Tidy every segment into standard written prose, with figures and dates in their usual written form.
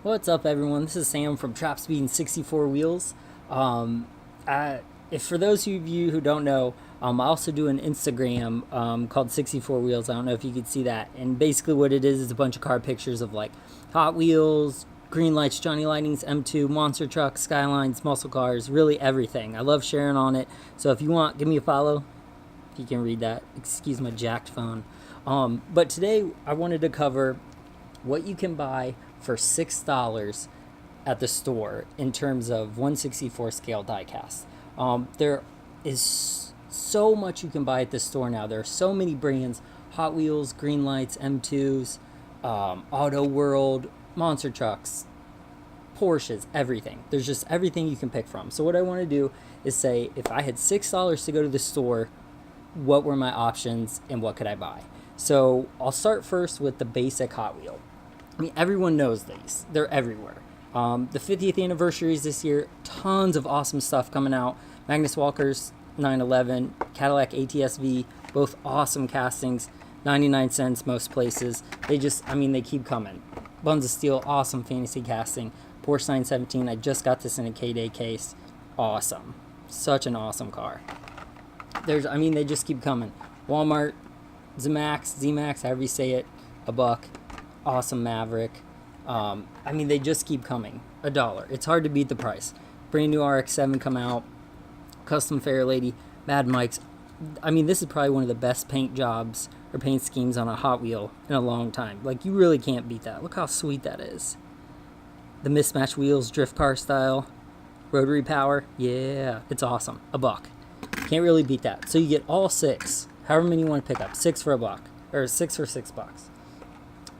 What's up, everyone? This is Sam from Trap Speed and 64 Wheels. If for those of you who don't know, I also do an Instagram called 64 Wheels. I don't know if you could see that. And basically what it is a bunch of car pictures of like Hot Wheels, Greenlights, Johnny Lightnings, M2, monster trucks, Skylines, muscle cars, really everything. I love sharing on it. So if you want, give me a follow. If you can read that. Excuse my jacked phone. But today I wanted to cover what you can buy for $6 at the store in terms of 1/64 scale diecast. There is so much you can buy at the store now. There are so many brands: Hot Wheels, Greenlights, M2s, AutoWorld, monster trucks, Porsches, everything. There's just everything you can pick from. So what I want to do is say, if I had $6 to go to the store, what were my options and what could I buy? So I'll start first with the basic Hot Wheel. I mean, everyone knows these. They're everywhere. The 50th anniversary is this year. Tons of awesome stuff coming out. Magnus Walker's 911, Cadillac ATS-V, both awesome castings. 99 cents most places. They keep coming. Buns of Steel, awesome fantasy casting. Porsche 917, I just got this in a K-Day case. Awesome. Such an awesome car. They just keep coming. Wal-Mart, Z-Max, however you say it, $1. Awesome Maverick. They just keep coming. $1. It's hard to beat the price. Brand new RX-7 come out. Custom Fairlady, Mad Mike's. This is probably one of the best paint jobs or paint schemes on a Hot Wheel in a long time. Like, you really can't beat that. Look how sweet that is. The mismatched wheels, drift car style, rotary power. Yeah, it's awesome. $1. Can't really beat that. So you get all 6. However many you want to pick up. 6 for $1. Or 6 for $6.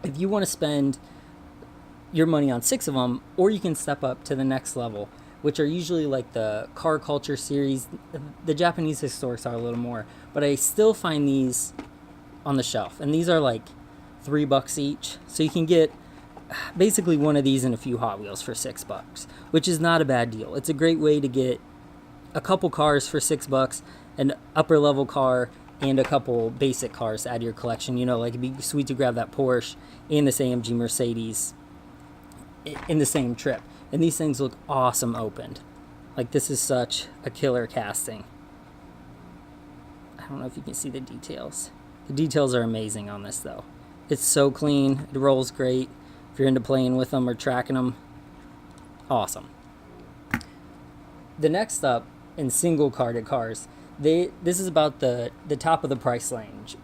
If you want to spend your money on 6 of them, or you can step up to the next level, which are usually like the car culture series. The Japanese historics are a little more, but I still find these on the shelf, and these are like $3 each. So you can get basically one of these and a few Hot Wheels for $6, which is not a bad deal. It's a great way to get a couple cars for $6, an upper level car, and a couple basic cars to add to your collection. Like, it'd be sweet to grab that Porsche and this AMG Mercedes in the same trip. And these things look awesome opened. Like, this is such a killer casting. I don't know if you can see the details. The details are amazing on this, though. It's so clean. It rolls great. If you're into playing with them or tracking them, awesome. The next up, in single carded cars, this is about the top of the price range,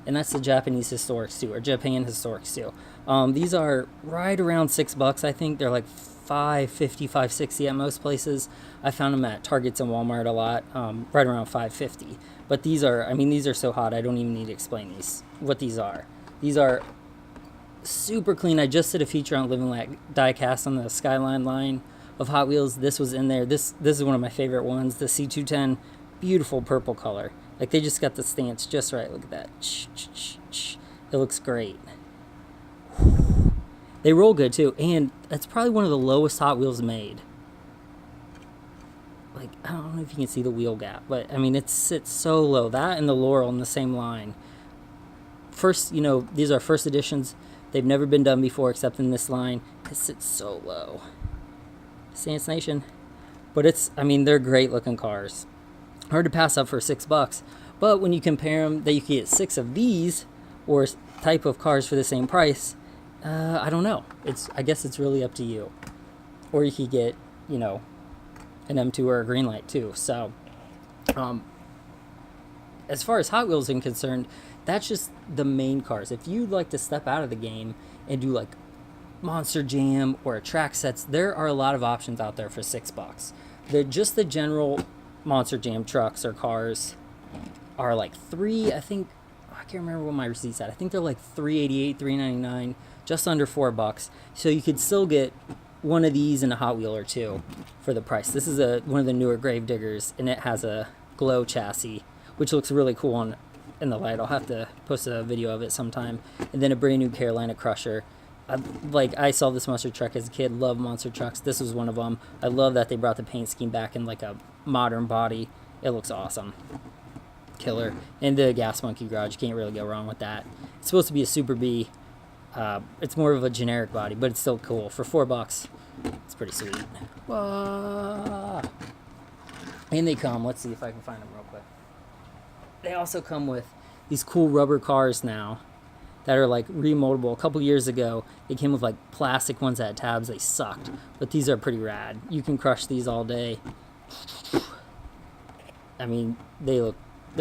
and that's the Japanese Historics 2, or Japan Historics 2. These are right around $6. I think they're like $5.50, $5.60 at most places. I found them at Targets and Walmart a lot, right around $5.50. But these are so hot, I don't even need to explain what these are. These are super clean. I just did a feature on Living Like Diecast on the Skyline line of Hot Wheels. This was in there. This is one of my favorite ones, the C210. Beautiful purple color. Like, they just got the stance just right. Look at that. It looks great. They roll good too, and it's probably one of the lowest Hot Wheels made. Like, I don't know if you can see the wheel gap, but it sits so low. That and the Laurel in the same line. These are first editions. They've never been done before except in this line. It sits so low. Stance Nation. But they're great looking cars. Hard to pass up for $6, but when you compare them, that you can get 6 of these or type of cars for the same price, I don't know. I guess it's really up to you. Or you could get, an M2 or a Greenlight too. So, as far as Hot Wheels are concerned, that's just the main cars. If you'd like to step out of the game and do like Monster Jam or track sets, there are a lot of options out there for $6. The general Monster Jam trucks or cars are like I can't remember what my receipt's at. I think they're like $3.88, $3.99, just under $4. So you could still get one of these and a Hot Wheel or two for the price. This is one of the newer Gravediggers, and it has a glow chassis, which looks really cool in the light. I'll have to post a video of it sometime. And then a brand new Carolina Crusher. I saw this monster truck as a kid. Love monster trucks. This was one of them. I love that they brought the paint scheme back in like a modern body. It looks awesome. Killer. And the Gas Monkey Garage. Can't really go wrong with that. It's supposed to be a Super B. It's more of a generic body, but it's still cool. For $4, it's pretty sweet. And they come, let's see if I can find them real quick. They also come with these cool rubber cars now that are like remoldable. A couple years ago, they came with like plastic ones that had tabs. They sucked, but these are pretty rad. You can crush these all day. I mean, they're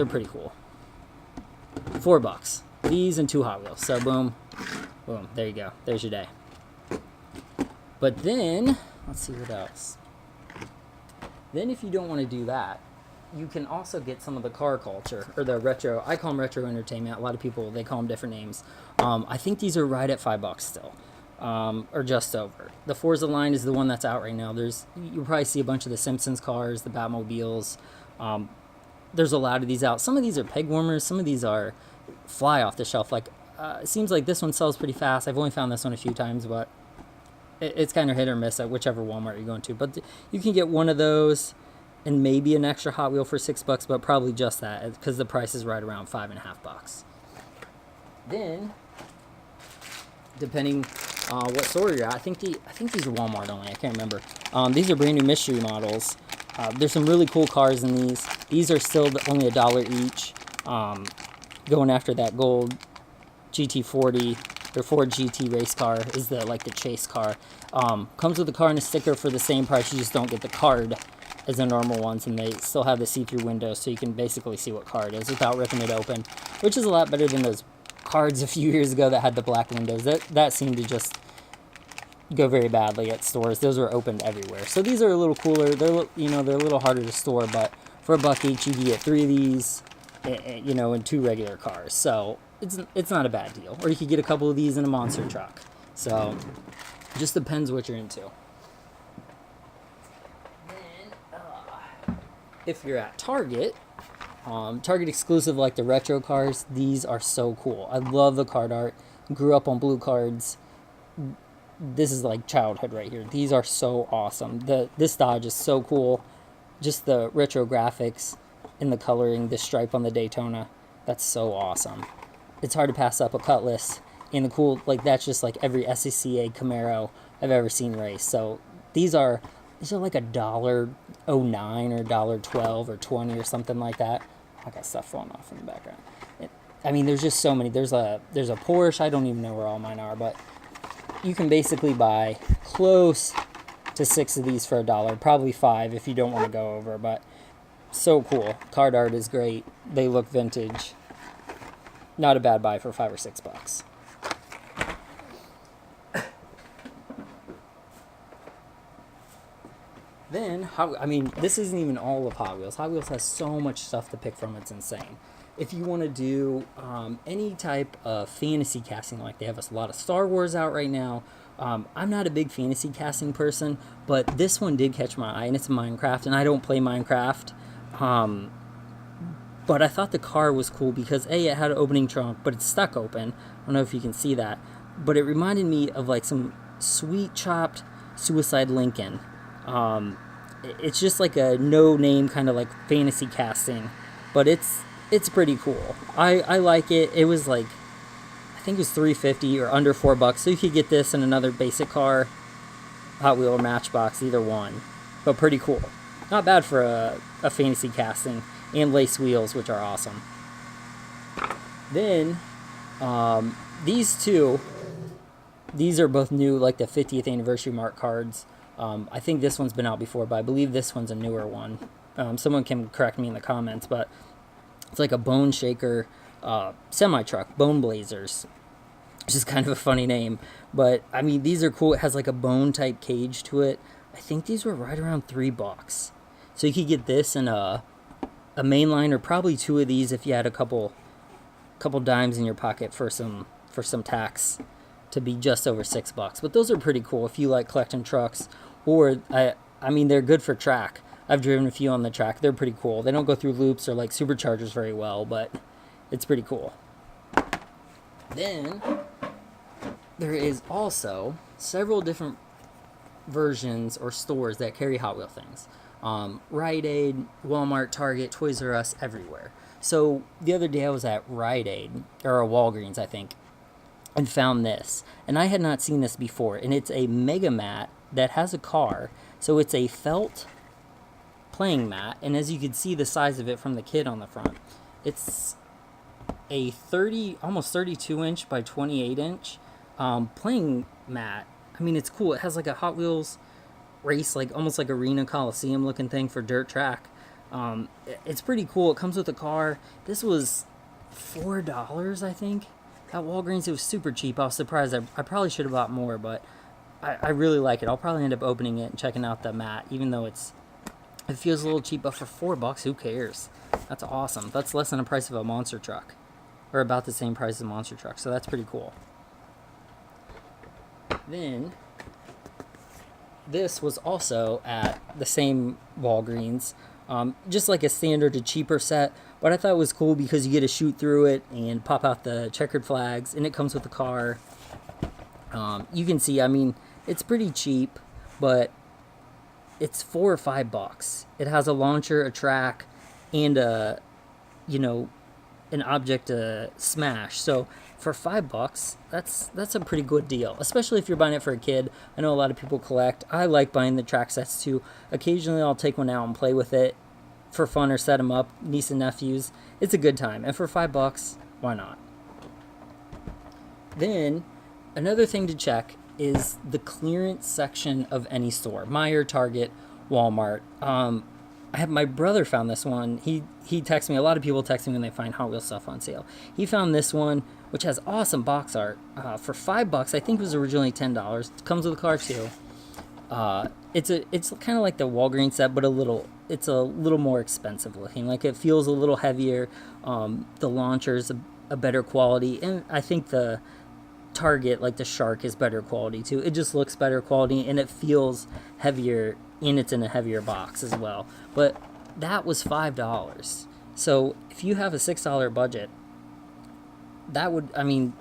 pretty cool. $4. These and 2 Hot Wheels. So boom, boom. There you go. There's your day. But then, let's see what else. Then if you don't want to do that, you can also get some of the car culture, or the retro. I call them retro entertainment. A lot of people, they call them different names. I think these are right at $5 still, or just over. The Forza line is the one that's out right now. You'll probably see a bunch of the Simpsons cars, the Batmobiles. There's a lot of these out. Some of these are peg warmers. Some of these are fly off the shelf. Like, it seems like this one sells pretty fast. I've only found this one a few times, but it's kind of hit or miss at whichever Walmart you're going to. But you can get one of those and maybe an extra Hot Wheel for $6, but probably just that, because the price is right around $5.50. Then, depending what store you're at, I think these are Walmart only. I can't remember. These are brand new mystery models. There's some really cool cars in these. These are still only $1 each. Going after that gold GT40 or Ford GT race car is the chase car. Comes with the car and a sticker for the same price. You just don't get the card as the normal ones, and they still have the see-through windows, so you can basically see what car it is without ripping it open, which is a lot better than those cards a few years ago that had the black windows. That seemed to just go very badly at stores. Those were opened everywhere. So these are a little cooler. They're a little harder to store, but for $1 each, you can get 3 of these, and 2 regular cars. So it's not a bad deal. Or you could get a couple of these in a monster truck. So it just depends what you're into. If you're at Target, Target exclusive like the retro cars, these are so cool. I love the card art. Grew up on blue cards. This is like childhood right here. These are so awesome. This Dodge is so cool. Just the retro graphics and the coloring, the stripe on the Daytona, that's so awesome. It's hard to pass up a Cutlass and the cool, that's just like every SCCA Camaro I've ever seen race. So these are like $1.09 or $1.12 or $1.20 or something like that. I got stuff falling off in the background. There's just so many. There's a Porsche. I don't even know where all mine are, but you can basically buy close to 6 of these for $1, probably 5 if you don't want to go over. But so cool. Card art is great. They look vintage. Not a bad buy for $5 or $6. Then, this isn't even all of Hot Wheels. Hot Wheels has so much stuff to pick from, it's insane. If you want to do any type of fantasy casting, like they have a lot of Star Wars out right now. I'm not a big fantasy casting person, but this one did catch my eye, and it's Minecraft, and I don't play Minecraft. But I thought the car was cool because, A, it had an opening trunk, but it's stuck open. I don't know if you can see that. But it reminded me of some sweet chopped Suicide Lincoln. It's just like a no-name kind of fantasy casting, but it's pretty cool. I like it. It was I think it was $3.50 or under $4, so you could get this in another basic car, Hot Wheel or Matchbox, either one, but pretty cool. Not bad for a fantasy casting, and lace wheels, which are awesome. Then these are both new, the 50th anniversary mark cards. I think this one's been out before, but I believe this one's a newer one. Someone can correct me in the comments, but it's like a Bone Shaker semi-truck, Bone Blazers, which is kind of a funny name. But, these are cool. It has a bone-type cage to it. I think these were right around $3. So you could get this in a mainline, or probably 2 of these if you had a couple dimes in your pocket for some tax, to be just over $6. But those are pretty cool if you like collecting trucks. Or, they're good for track. I've driven a few on the track. They're pretty cool. They don't go through loops or superchargers very well, but it's pretty cool. Then, there is also several different versions or stores that carry Hot Wheel things. Rite Aid, Walmart, Target, Toys R Us, everywhere. So, the other day I was at Rite Aid, or Walgreens, I think. and found this. And I had not seen this before. And it's a mega mat that has a car. So it's a felt playing mat. And as you can see the size of it from the kid on the front, it's a almost 32 inch by 28 inch playing mat. I mean, it's cool. It has like a Hot Wheels race, like almost like arena coliseum looking thing for dirt track. It's pretty cool. It comes with a car. This was $4, I think, at Walgreens. It was super cheap. I was surprised. I probably should have bought more, but I really like it. I'll probably end up opening it and checking out the mat, even though it feels a little cheap. But for $4, who cares? That's awesome. That's less than the price of a monster truck, or about the same price as a monster truck. So that's pretty cool. Then this was also at the same Walgreens, just like a standard to cheaper set, but I thought it was cool because you get to shoot through it and pop out the checkered flags, and it comes with the car. You can see, I mean, it's pretty cheap, but it's $4 or $5. It has a launcher, a track, and an object to smash. So for $5, that's a pretty good deal, especially if you're buying it for a kid. I know a lot of people collect. I like buying the track sets too. Occasionally I'll take one out and play with it for fun or set them up, niece and nephews. It's a good time, and for $5, why not? Then another thing to check is the clearance section of any store. Meijer, Target, Walmart. My brother found this one. He texts me. A lot of people text me when they find Hot Wheels stuff on sale. He found this one, which has awesome box art, for $5. I think it was originally $10. It comes with a car too. It's kind of like the Walgreens set, but it's a little more expensive looking. Like, it feels a little heavier. The launcher's a better quality, and I think the Target, like the Shark, is better quality too. It just looks better quality, and it feels heavier, and it's in a heavier box as well. But that was $5. So if you have a $6 budget, $5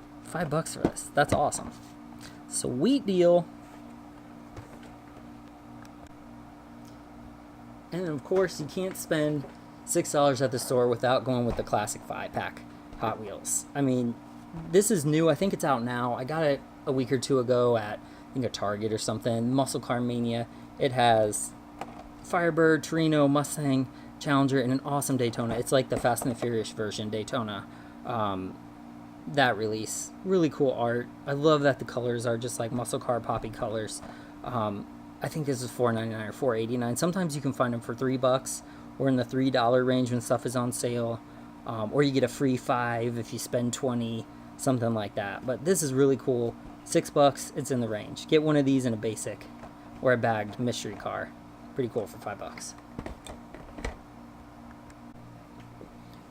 for this. That's awesome. Sweet deal. And of course, you can't spend $6 at the store without going with the classic 5-pack Hot Wheels. I mean, this is new. I think it's out now. I got it a week or two ago at, I think, a Target or something. Car Mania. It has Firebird, Torino, Mustang, Challenger, and an awesome Daytona. It's like the Fast and the Furious version Daytona. That release, really cool art. I love that the colors are just like muscle car poppy colors. I think this is $4.99 or $4.89. Sometimes you can find them for $3 or in the $3 range when stuff is on sale. Or you get a free $5 if you spend $20, something like that. But this is really cool. $6, it's in the range. Get one of these in a basic or a bagged mystery car. Pretty cool for $5.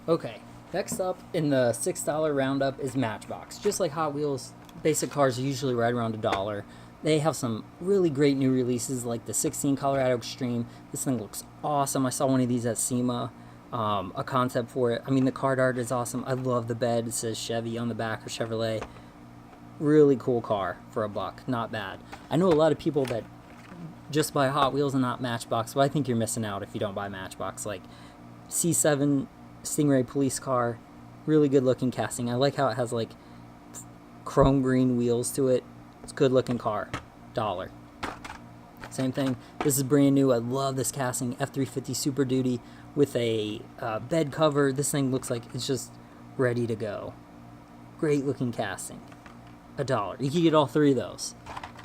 Okay, next up in the $6 roundup is Matchbox. Just like Hot Wheels, basic cars are usually right around $1. They have some really great new releases, like the 16 Colorado Extreme. This thing looks awesome. I saw one of these at SEMA, a concept for it. I mean, the card art is awesome. I love the bed. It says Chevy on the back, or Chevrolet. Really cool car for $1. Not bad. I know a lot of people that just buy Hot Wheels and not Matchbox, but I think you're missing out if you don't buy Matchbox. Like C7 Stingray Police Car, really good looking casting. I like how it has like chrome green wheels to it. It's a good looking car. $1. Same thing. This is brand new. I love this casting. F350 Super Duty with a bed cover. This thing looks like it's just ready to go. Great looking casting. $1. You can get all three of those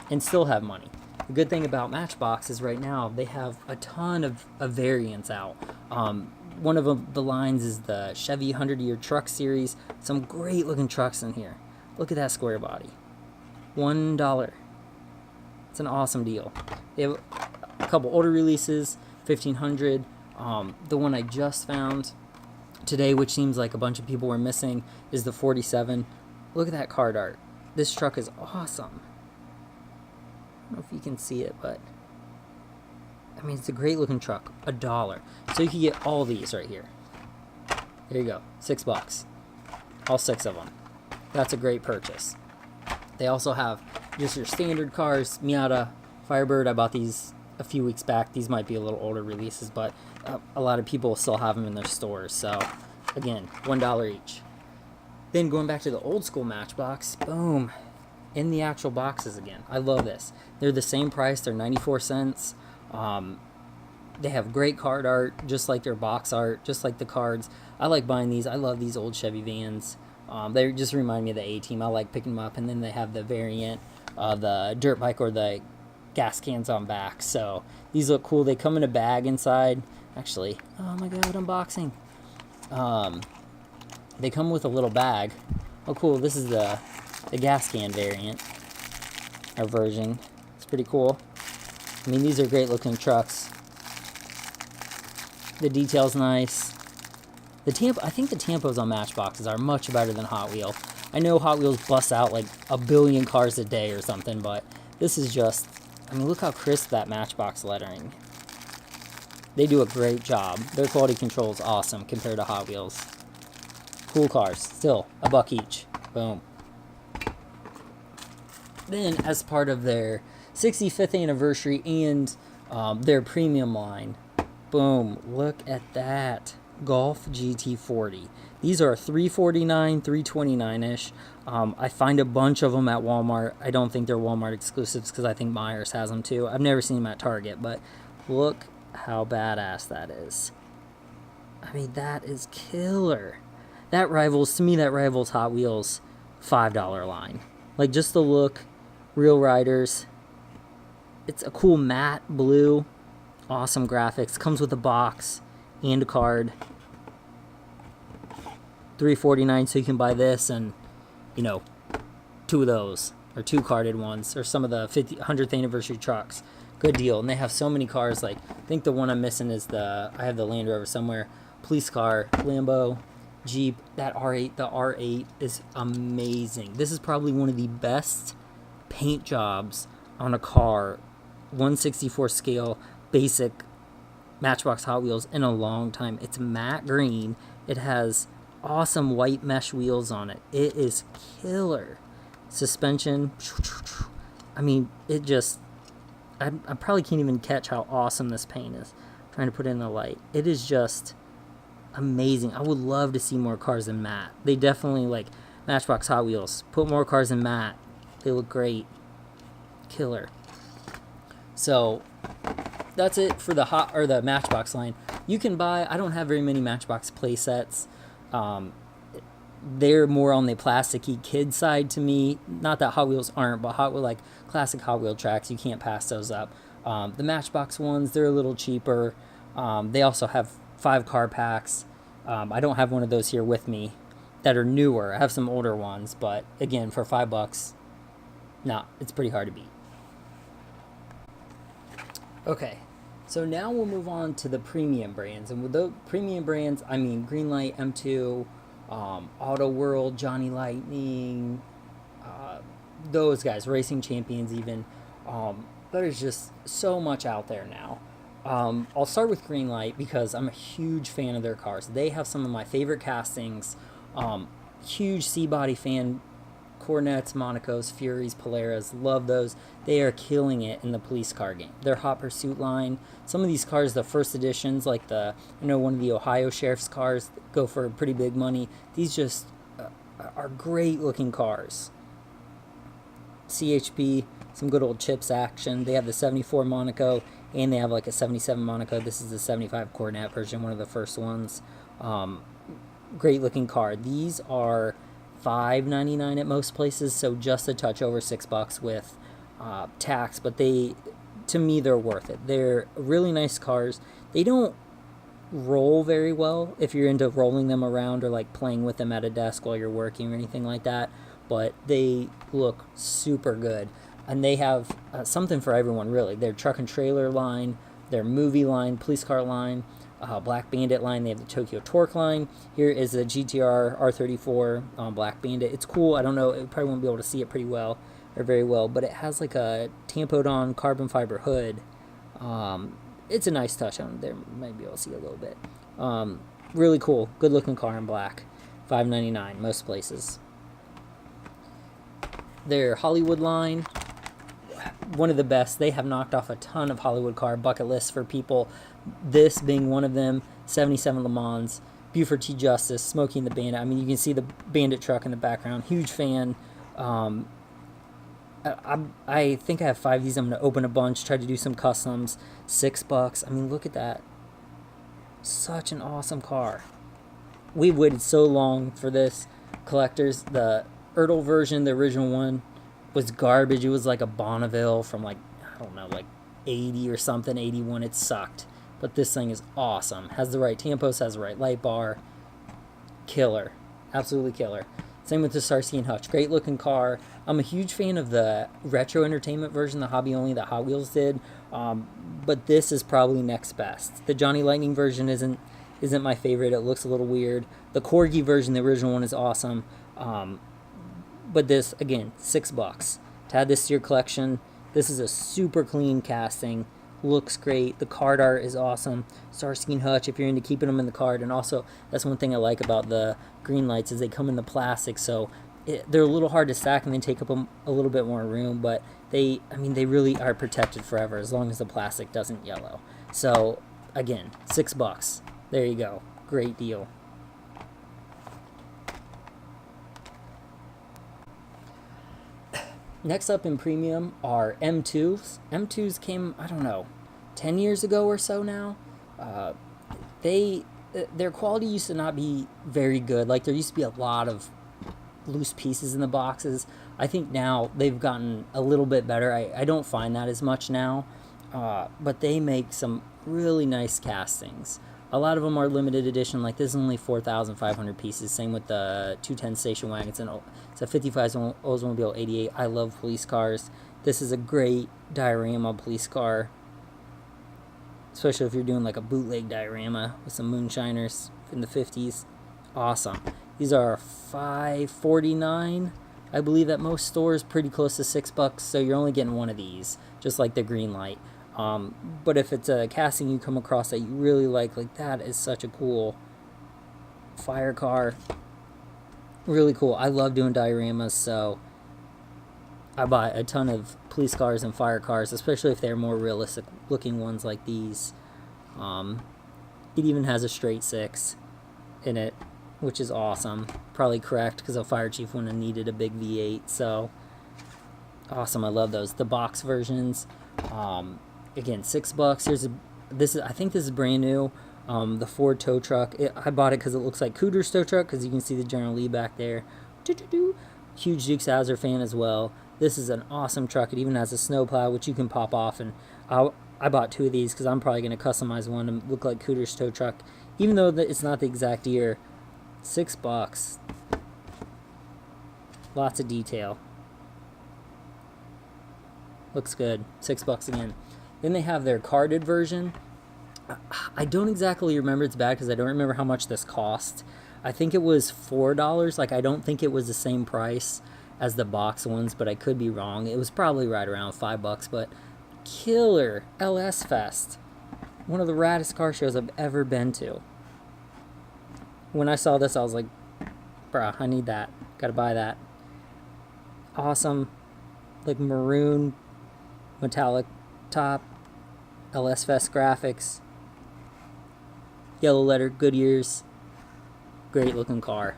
and still have money. The good thing about Matchbox is right now they have a ton of variants out. One of the lines is the Chevy 100-Year Truck Series. Some great looking trucks in here. Look at that square body. $1. It's an awesome deal. They have a couple older releases, 1500. The one I just found today, which seems like a bunch of people were missing, is the 47. Look at that card art. This truck is awesome. I don't know if you can see it, but I mean, it's a great looking truck. $1. So you can get all these right here. There you go. $6. All 6 of them. That's a great purchase. They also have just your standard cars, Miata, Firebird. I bought these a few weeks back. These might be a little older releases, but a lot of people still have them in their stores. So, again, $1 each. Then going back to the old school Matchbox, boom, in the actual boxes again. I love this. They're the same price. They're 94 cents. They have great card art, just like their box art, just like the cards. I like buying these. I love these old Chevy vans. They just remind me of the A-Team. I like picking them up, and then they have the variant, the dirt bike or the gas cans on back. So these look cool. They come in a bag inside. Actually, oh my god, unboxing. They come with a little bag. Oh cool, this is the gas can variant, or version. It's pretty cool. I mean, these are great looking trucks. The detail's nice. I think the tampos on Matchboxes are much better than Hot Wheel. I know Hot Wheels busts out like a billion cars a day or something, but this is just, I mean, look how crisp that Matchbox lettering. They do a great job. Their quality control is awesome compared to Hot Wheels. Cool cars. Still, $1 each. Boom. Then, as part of their 65th anniversary and their premium line, boom, look at that. Golf GT40. These are $349, $329-ish. I find a bunch of them at Walmart. I don't think they're Walmart exclusives because I think Myers has them too. I've never seen them at Target, but look how badass that is. I mean, that is killer. That rivals Hot Wheels $5 line. Like, just the look, Real Riders. It's a cool matte blue, awesome graphics. Comes with a box and a card. $349, so you can buy this and, you know, 2 of those, or 2 carded ones, or some of the 100th anniversary trucks. Good deal. And they have so many cars. Like, I think the one I'm missing is I have the Land Rover somewhere. Police car, Lambo, Jeep, that R8. The R8 is amazing. This is probably one of the best paint jobs on a car, 1/64 scale, basic Matchbox Hot Wheels in a long time. It's matte green. It has awesome white mesh wheels on it. It is killer. Suspension. I mean, it just, I probably can't even catch how awesome this paint is. I'm trying to put it in the light. It is just amazing. I would love to see more cars in matte. They definitely, like, Matchbox Hot Wheels, put more cars in matte. They look great. Killer. So that's it for the Matchbox line. You can buy, I don't have very many Matchbox play sets. They're more on the plasticky kid side to me. Not that Hot Wheels aren't, but Hot Wheel, like classic Hot Wheel tracks, you can't pass those up. The Matchbox ones, they're a little cheaper. They also have 5 car packs. I don't have one of those here with me that are newer. I have some older ones, but again, for $5, nah, it's pretty hard to beat. Okay, so now we'll move on to the premium brands. And with the premium brands, I mean Greenlight, M2, AutoWorld, Johnny Lightning, those guys, Racing Champions even. There's just so much out there now. I'll start with Greenlight because I'm a huge fan of their cars. They have some of my favorite castings. Huge C-body fan. Cornets, Monacos, Furies, Poleras, love those. They are killing it in the police car game. Their Hot Pursuit line, some of these cars, the first editions, like one of the Ohio Sheriff's cars, go for pretty big money. These just are great looking cars. CHP, some good old chips action. They have the 74 Monaco, and they have like a 77 Monaco. This is the 75 Cornet version, one of the first ones. Great looking car. These are $5.99 at most places, so just a touch over $6 with tax, but to me, they're worth it. They're really nice cars. They don't roll very well if you're into rolling them around or like playing with them at a desk while you're working or anything like that, but they look super good, and they have something for everyone, really. Their truck and trailer line, their movie line, police car line, Black Bandit line. They have the Tokyo Torque line. Here is the GTR R34 Black Bandit. It's cool. I don't know, it probably won't be able to see it pretty well or very well, but it has like a tampoed on carbon fiber hood. It's a nice touch on there. Might be able to see a little bit. Really cool. Good looking car in black. $5.99 most places. Their Hollywood line, one of the best. They have knocked off a ton of Hollywood car bucket lists for people, this being one of them. 77 Le Mans, Beaufort T. Justice, Smokey and the Bandit. I mean, you can see the Bandit truck in the background. Huge fan. I think I have 5 of these. I'm going to open a bunch, try to do some customs. $6. I mean, look at that. Such an awesome car. We've waited so long for this. Collectors, the Ertl version, the original one, was garbage. It was like a Bonneville from like, I don't know, like 80 or something, 81. It sucked. But this thing is awesome. Has the right tampos, has the right light bar. Killer. Absolutely killer. Same with the Starsky and Hutch. Great looking car. I'm a huge fan of the retro entertainment version, the hobby only that Hot Wheels did. But this is probably next best. The Johnny Lightning version isn't my favorite. It looks a little weird. The Corgi version, the original one, is awesome. But this, again, $6. To add this to your collection, this is a super clean casting. Looks great. The card art is awesome. Starsky and Hutch, if you're into keeping them in the card. And also, that's one thing I like about the Greenlights is they come in the plastic, so they're a little hard to stack and they take up a little bit more room, but they really are protected forever as long as the plastic doesn't yellow. So, again, $6. There you go. Great deal. Next up in premium are M2s. M2s came, I don't know, 10 years ago or so now. Their quality used to not be very good. Like, there used to be a lot of loose pieces in the boxes. I think now they've gotten a little bit better. I don't find that as much now. But they make some really nice castings. A lot of them are limited edition. Like, this is only 4,500 pieces. Same with the 210 station wagon. It's a 55 Oldsmobile 88. I love police cars. This is a great diorama police car, especially if you're doing like a bootleg diorama with some moonshiners in the 50s. Awesome. These are $5.49. I believe at most stores, pretty close to $6. So you're only getting one of these, just like the Greenlight. But if it's a casting you come across that you really like that is such a cool fire car. Really cool. I love doing dioramas, so I buy a ton of police cars and fire cars, especially if they're more realistic looking ones like these. It even has a straight 6 in it, which is awesome. Probably correct, because a fire chief wouldn't have needed a big V8, so awesome. I love those. The box versions, again, $6. I think this is brand new. The Ford tow truck. I bought it because it looks like Cooter's tow truck, because you can see the General Lee back there. Huge Dukes Hazzard fan as well. This is an awesome truck. It even has a snowplow, which you can pop off. And I bought 2 of these because I'm probably going to customize one to look like Cooter's tow truck, even though it's not the exact year. $6. Lots of detail. Looks good. $6 again. Then they have their carded version. I don't exactly remember. It's bad because I don't remember how much this cost. I think it was $4. Like, I don't think it was the same price as the box ones, but I could be wrong. It was probably right around $5, but killer LS Fest. One of the raddest car shows I've ever been to. When I saw this, I was like, bruh, I need that. Gotta buy that. Awesome. Like, maroon metallic top. LS Fest graphics. Yellow letter, Goodyears. Great looking car.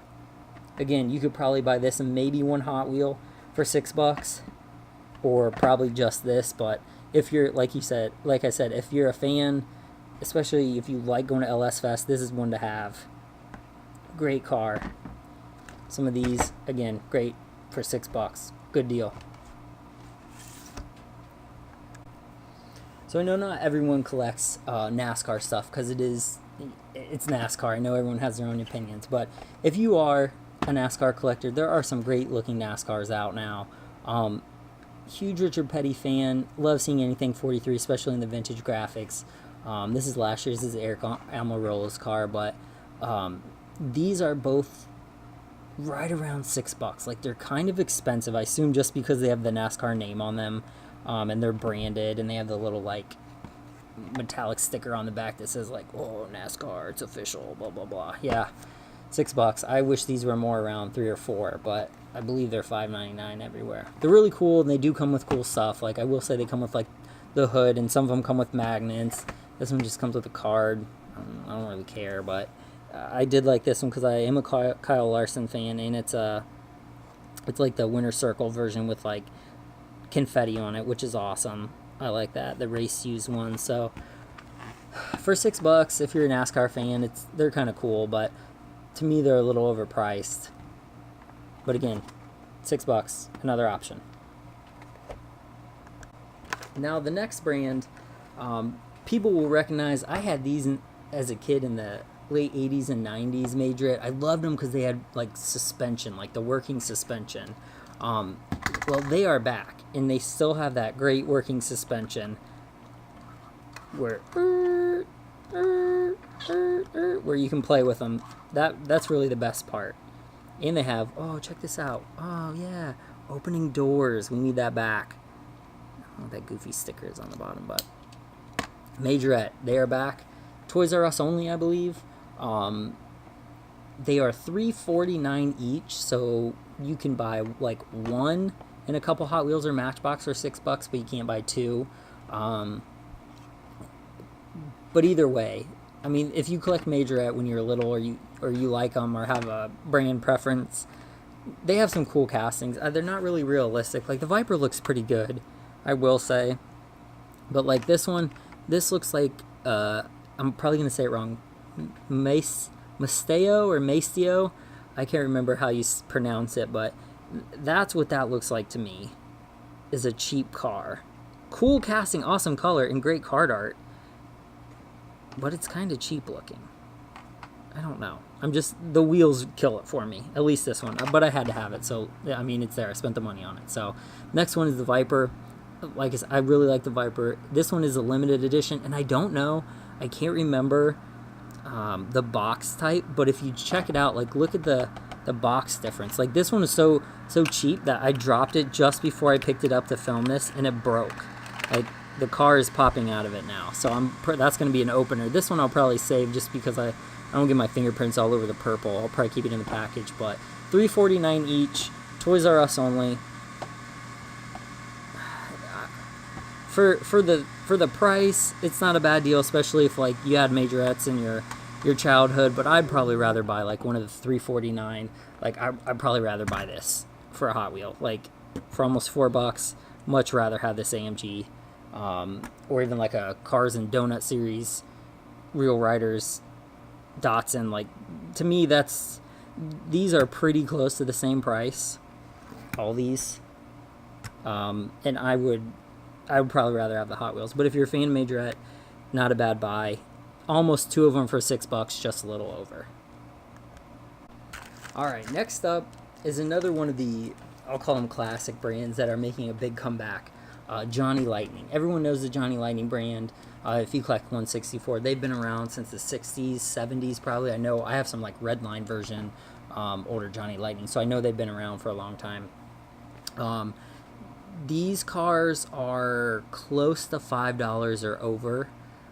Again, you could probably buy this and maybe one Hot Wheel for $6, or probably just this. But if you're, like I said, if you're a fan, especially if you like going to LS Fest, this is one to have. Great car. Some of these, again, great for $6. Good deal. So I know not everyone collects NASCAR stuff because it's NASCAR. I know everyone has their own opinions, but if you are a NASCAR collector, there are some great looking NASCARs out now. Huge Richard Petty fan. Love seeing anything 43, especially in the vintage graphics. This is last year's. This is Eric Almirola's car, but these are both right around $6. Like, they're kind of expensive, I assume, just because they have the NASCAR name on them. And they're branded, and they have the little, like, metallic sticker on the back that says, like, oh, NASCAR, it's official, blah, blah, blah. Yeah, $6. I wish these were more around 3 or 4, but I believe they're $5.99 everywhere. They're really cool, and they do come with cool stuff. Like, I will say they come with, like, the hood, and some of them come with magnets. This one just comes with a card. I don't really care, but I did like this one because I am a Kyle Larson fan, and it's like the Winter Circle version with like confetti on it, which is awesome. I like that, the race used one. So for $6, if you're a NASCAR fan, they're kind of cool, but to me they're a little overpriced. But again, $6, another option. Now the next brand, people will recognize. I had these as a kid in the late 80s and 90s, Majorette. I loved them because they had like suspension, like the working suspension. Well, they are back, and they still have that great working suspension where you can play with them. That's really the best part. And they have, oh, check this out. Oh yeah, opening doors. We need that back. I don't know what that goofy sticker is on the bottom, but Majorette, they are back. Toys R Us only, I believe. They are $3.49 each, so you can buy like one in a couple Hot Wheels or Matchbox or $6, but you can't buy two. But either way, I mean, if you collect Majorette when you're little, or you like them, or have a brand preference, they have some cool castings. They're not really realistic. Like the Viper looks pretty good, I will say, but like this one, this looks like I'm probably gonna say it wrong, Masteo or Mastio. I can't remember how you pronounce it, but that's what that looks like to me. Is a cheap car. Cool casting, awesome color, and great card art. But it's kind of cheap looking. I don't know. The wheels kill it for me. At least this one. But I had to have it, so, I mean, it's there. I spent the money on it. So, next one is the Viper. Like I said, I really like the Viper. This one is a limited edition, and I don't know. I can't remember the box type, but if you check it out, like, look at the box difference. Like, this one is so cheap that I dropped it just before I picked it up to film this, and it broke. Like, the car is popping out of it now, so that's going to be an opener. This one I'll probably save just because I don't get my fingerprints all over the purple. I'll probably keep it in the package, but $3.49 each, Toys R Us only. For the price, it's not a bad deal, especially if like you had Majorettes in your childhood. But I'd probably rather buy like one of the $3.49. Like I'd probably rather buy this for a Hot Wheel. Like for almost $4, much rather have this AMG, or even like a Cars and Donut series, Real Riders, Datsun. Like to me, these are pretty close to the same price. All these, and I would probably rather have the Hot Wheels. But if you're a fan of Majorette, not a bad buy. Almost two of them for $6, just a little over. Alright, next up is another one of the, I'll call them classic brands that are making a big comeback. Johnny Lightning. Everyone knows the Johnny Lightning brand. If you collect 164, they've been around since the 60s, 70s probably. I know I have some like Redline version, older Johnny Lightning, so I know they've been around for a long time. These cars are close to $5 or over,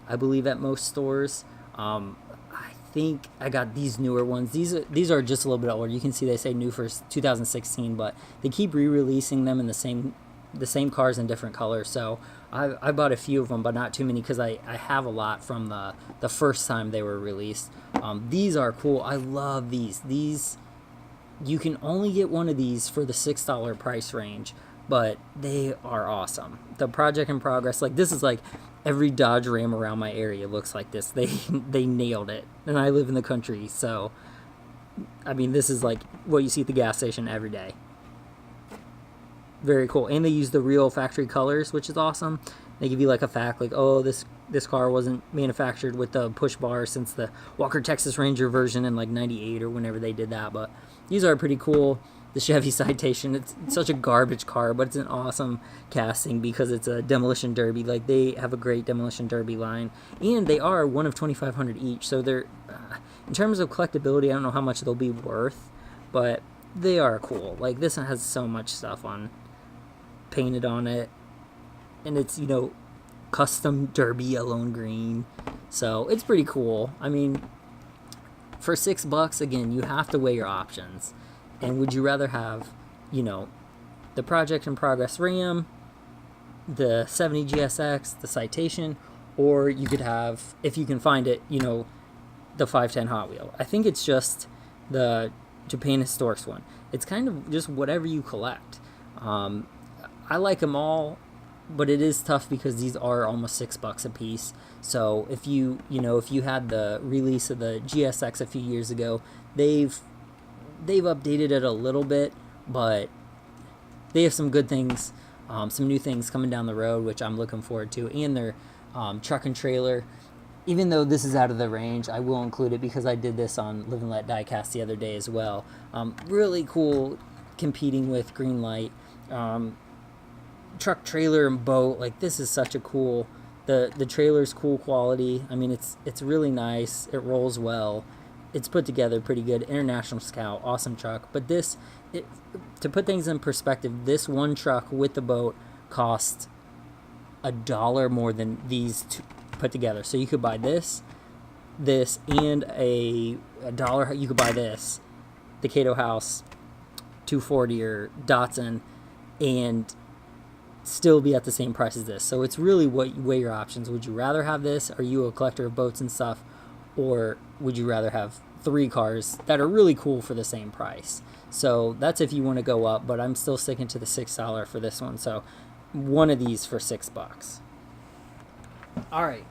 I believe, at most stores. I think I got these newer ones. These are just a little bit older. You can see they say new for 2016, but they keep re-releasing them in the same cars in different colors. So I bought a few of them, but not too many because I have a lot from the first time they were released. These are cool. I love these. These, you can only get one of these for the $6 price range, but they are awesome. The Project in Progress, like this is like every Dodge Ram around my area looks like this. They nailed it. And I live in the country, so I mean this is like what you see at the gas station every day. Very cool. And they use the real factory colors, which is awesome. They give you like a fact, like, oh, this car wasn't manufactured with the push bar since the Walker Texas Ranger version in like 98 or whenever they did that. But these are pretty cool. The Chevy Citation, it's such a garbage car, but it's an awesome casting because it's a demolition derby. Like they have a great demolition derby line, and they are one of 2,500 each. So they're, in terms of collectability, I don't know how much they'll be worth, but they are cool. Like this one has so much stuff painted on it, and it's, you know, custom derby yellow and green, so it's pretty cool. I mean, for $6, again, you have to weigh your options. And would you rather have, you know, the Project in Progress Ram, the 70 GSX, the Citation, or you could have, if you can find it, you know, the 510 Hot Wheel. I think it's just the Japan Historics one. It's kind of just whatever you collect. I like them all, but it is tough because these are almost $6 a piece. So if you had the release of the GSX a few years ago, they've updated it a little bit, but they have some good things, some new things coming down the road, which I'm looking forward to. And their truck and trailer, even though this is out of the range, I will include it because I did this on Live and Let Diecast the other day as well. Really cool, competing with Greenlight. Truck, trailer, and boat, like this is such a cool, the trailer's cool quality. I mean, it's really nice. It rolls well. It's put together pretty good. International Scout, awesome truck. But to put things in perspective, this one truck with the boat cost $1 more than these two put together. So you could buy this, and a dollar. You could buy this, the Cato House 240 or Datsun, and still be at the same price as this. So it's really what you weigh your options. Would you rather have this? Are you a collector of boats and stuff? Or would you rather have 3 cars that are really cool for the same price? So that's if you want to go up, but I'm still sticking to the $6 for this one. So one of these for $6. All right.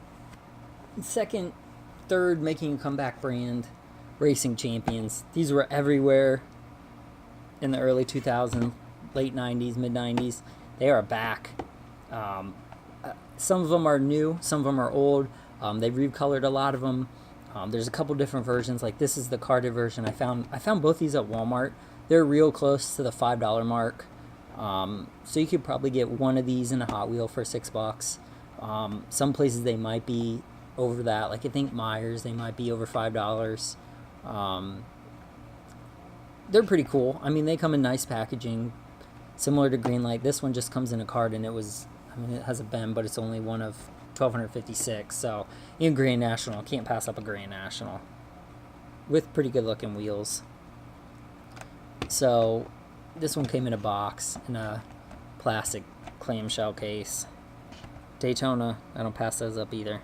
Third making a comeback brand, Racing Champions. These were everywhere in the early 2000s, late 90s, mid 90s. They are back. Some of them are new, some of them are old. They've recolored a lot of them. There's a couple different versions. Like this is the carded version. I found both these at Walmart. They're real close to the $5 mark. So you could probably get one of these in a Hot Wheel for $6. Some places they might be over that. Like I think Myers, they might be over $5. They're pretty cool. I mean, they come in nice packaging. Similar to Greenlight, this one just comes in a card, and it has a bend, but it's only one of 1,256. So in Grand National, can't pass up a Grand National with pretty good looking wheels. So this one came in a box in a plastic clamshell case. Daytona, I don't pass those up either.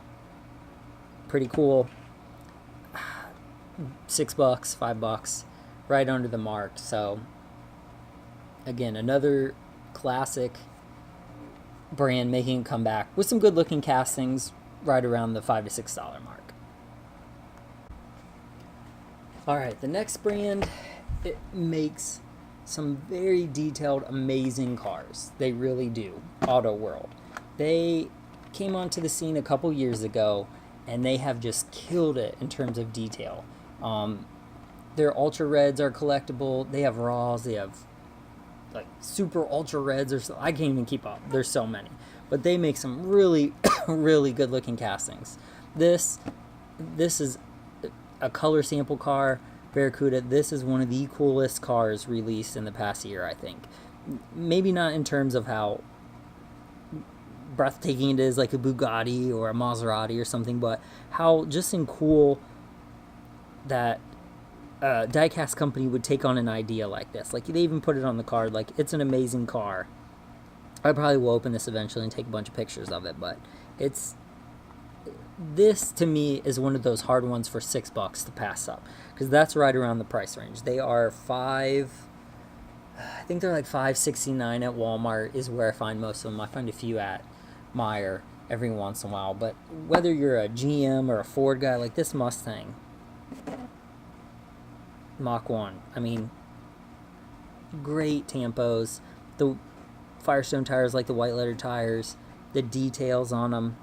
Pretty cool. $6, $5, right under the mark. So again, another classic brand making a comeback with some good looking castings right around the $5 to $6 mark. Alright, the next brand, it makes some very detailed, amazing cars. They really do. AutoWorld. They came onto the scene a couple years ago, and they have just killed it in terms of detail. Their Ultra Reds are collectible. They have Raws. They have like super ultra reds or so. I can't even keep up. There's so many, but they make some really really good looking castings. This is a color sample car, Barracuda. This is one of the coolest cars released in the past year, I think. Maybe not in terms of how breathtaking it is like a Bugatti or a Maserati or something, but how just in cool that diecast company would take on an idea like this. Like they even put it on the card. Like it's an amazing car. I probably will open this eventually and take a bunch of pictures of it, but this to me is one of those hard ones for $6 to pass up, because that's right around the price range. They are I think they're like $5.69 at Walmart is where I find most of them. I find a few at Meijer every once in a while, but whether you're a GM or a Ford guy, like this Mustang Mach 1, I mean, great tampos, the Firestone tires, like the white letter tires, the details on them,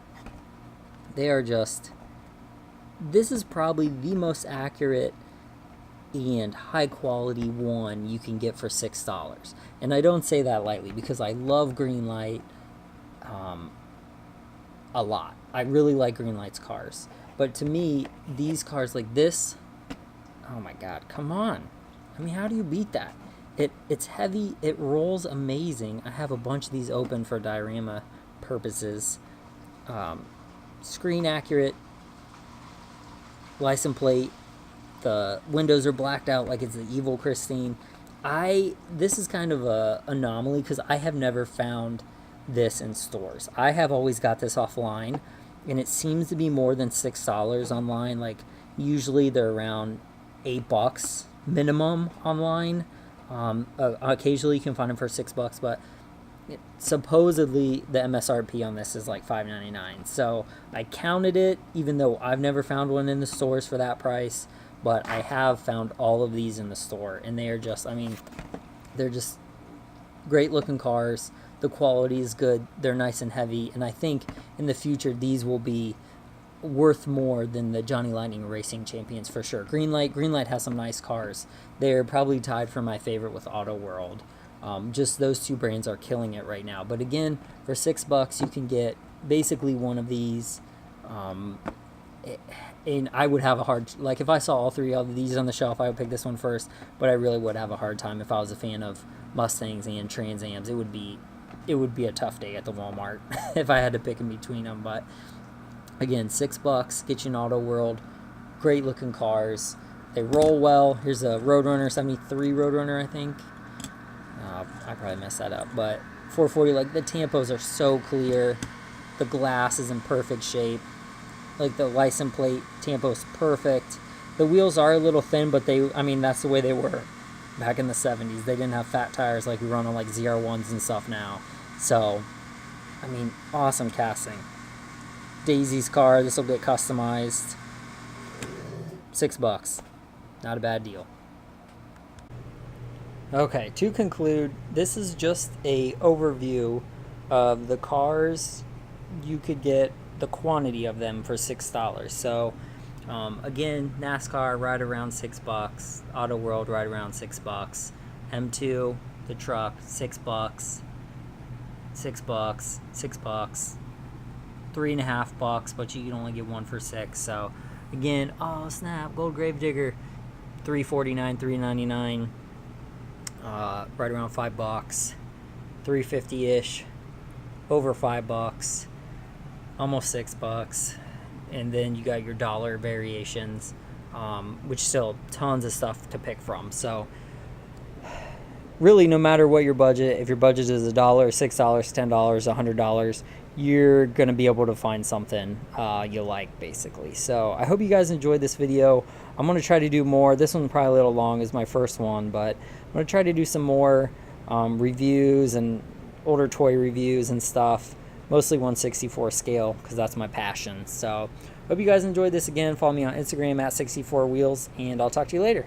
they are just, this is probably the most accurate and high quality one you can get for $6. And I don't say that lightly, because I love Greenlight a lot. I really like Greenlight's cars, but to me, these cars like this, oh my god, come on. I mean, how do you beat that? It's heavy, it rolls amazing. I have a bunch of these open for diorama purposes. Screen accurate, license plate, the windows are blacked out like it's the evil Christine. This is kind of a anomaly, because I have never found this in stores. I have always got this offline, and it seems to be more than $6 online. Like Usually they're around $8 minimum online. Occasionally you can find them for $6, but supposedly the MSRP on this is like $5.99. So I counted it, even though I've never found one in the stores for that price, but I have found all of these in the store, and they are just, I mean, they're just great looking cars. The quality is good. They're nice and heavy, and I think in the future these will be worth more than the Johnny Lightning Racing Champions for sure. Greenlight has some nice cars. They're probably tied for my favorite with AutoWorld. Just those two brands are killing it right now. But again, for $6 you can get basically one of these. And I would have a hard, like if I saw all three of these on the shelf, I would pick this one first. But I really would have a hard time if I was a fan of Mustangs and Trans Ams. It would be a tough day at the Walmart if I had to pick in between them. But again, $6, get you an AutoWorld. Great looking cars. They roll well. Here's a Roadrunner, 73 Roadrunner, I think. I probably messed that up, but 440, like the tampos are so clear. The glass is in perfect shape. Like the license plate tampo's perfect. The wheels are a little thin, but I mean, that's the way they were back in the 70s. They didn't have fat tires like we run on like ZR1s and stuff now. So, I mean, awesome casting. Daisy's car, this will get customized. $6. Not a bad deal. Okay, to conclude, this is just a overview of the cars you could get, the quantity of them for $6. So again, NASCAR right around $6, AutoWorld right around $6, M2 the truck $6, $6, $6, $3.50, but you can only get one for $6. So again, oh snap, Gold Gravedigger $3.49, $3.99. Right around $5, $3.50-ish, over $5, almost $6, and then you got your dollar variations, which still tons of stuff to pick from. So really, no matter what your budget, if your budget is $1, $6, $10, $100, you're gonna be able to find something you like, basically. So I hope you guys enjoyed this video. I'm gonna try to do more. This one's probably a little long, is my first one, but I'm gonna try to do some more reviews and older toy reviews and stuff, mostly 1/64 scale, because that's my passion. So hope you guys enjoyed this. Again, follow me on Instagram at 64wheels, and I'll talk to you later.